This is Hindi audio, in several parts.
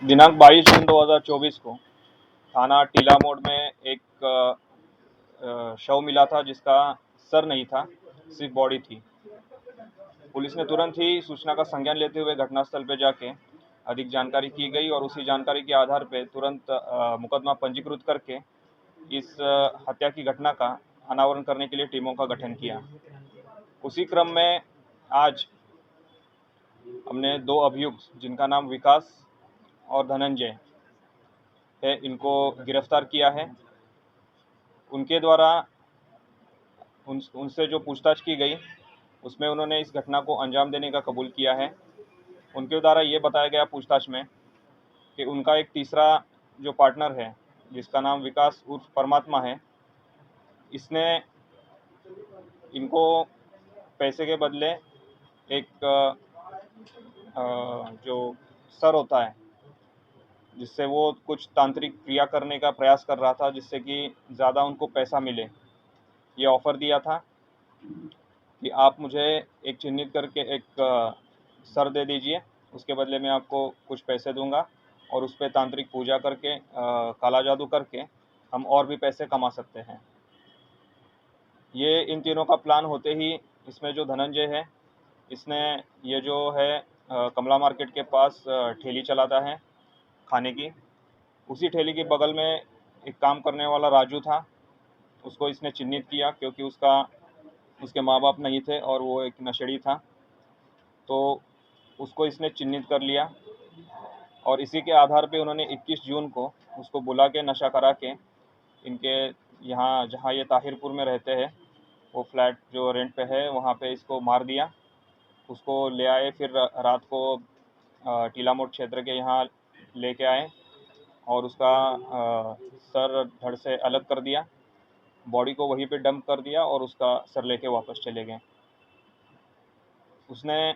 दिनांक 22 जून 2024 को थाना टीला मोड़ में एक शव मिला था जिसका सर नहीं था, सिर्फ बॉडी थी। पुलिस ने तुरंत ही सूचना का संज्ञान लेते हुए घटनास्थल पर जाके अधिक जानकारी की गई और उसी जानकारी के आधार पर तुरंत मुकदमा पंजीकृत करके इस हत्या की घटना का अनावरण करने के लिए टीमों का गठन किया। उसी क्रम में आज हमने 2 अभियुक्त जिनका नाम विकास और धनंजय है, इनको गिरफ्तार किया है। उनके द्वारा उनसे जो पूछताछ की गई उसमें उन्होंने इस घटना को अंजाम देने का कबूल किया है। उनके द्वारा ये बताया गया पूछताछ में कि उनका एक तीसरा जो पार्टनर है जिसका नाम विकास उर्फ परमात्मा है, इसने इनको पैसे के बदले एक जो सर होता है जिससे वो कुछ तांत्रिक क्रिया करने का प्रयास कर रहा था जिससे कि ज़्यादा उनको पैसा मिले, ये ऑफ़र दिया था कि आप मुझे एक चिन्हित करके एक सर दे दीजिए, उसके बदले में आपको कुछ पैसे दूंगा और उस पर तांत्रिक पूजा करके काला जादू करके हम और भी पैसे कमा सकते हैं। ये इन तीनों का प्लान होते ही इसमें जो धनंजय है, इसने ये जो है कमला मार्केट के पास ठेली चलाता है खाने की, उसी ठेली के बगल में एक काम करने वाला राजू था, उसको इसने चिन्हित किया क्योंकि उसके माँ बाप नहीं थे और वो एक नशेड़ी था, तो उसको इसने चिन्हित कर लिया और इसी के आधार पे उन्होंने 21 जून को उसको बुला के नशा करा के इनके यहाँ जहाँ ये ताहिरपुर में रहते हैं वो फ्लैट जो रेंट पे है वहाँ पे इसको मार दिया। उसको ले आए, फिर रात को टीला मोड़ क्षेत्र के यहाँ लेके आए और उसका सर धड़ से अलग कर दिया, बॉडी को वहीं पे डंप कर दिया और उसका सर लेके वापस चले गए। उसने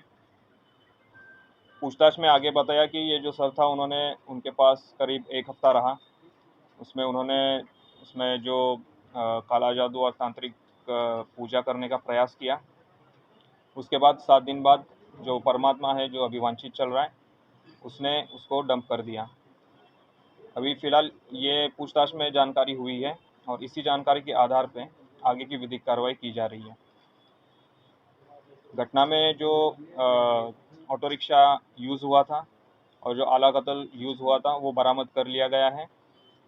पूछताछ में आगे बताया कि ये जो सर था उन्होंने उनके पास करीब 1 हफ्ता रहा, उसमें जो काला जादू और तांत्रिक पूजा करने का प्रयास किया। उसके बाद 7 दिन बाद जो परमात्मा है जो अभी वांछित चल रहा है उसने उसको डंप कर दिया। अभी फ़िलहाल ये पूछताछ में जानकारी हुई है और इसी जानकारी के आधार पे आगे की विधिक कार्रवाई की जा रही है। घटना में जो ऑटो रिक्शा यूज़ हुआ था और जो आला कत्ल यूज़ हुआ था वो बरामद कर लिया गया है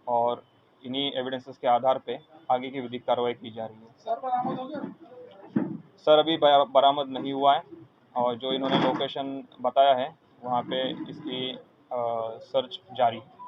और इन्हीं एविडेंसेस के आधार पे आगे की विधिक कार्रवाई की जा रही है। सर बरामद हो गया? सर अभी बरामद नहीं हुआ है और जो इन्होंने लोकेशन बताया है वहाँ पे इसकी सर्च जारी है।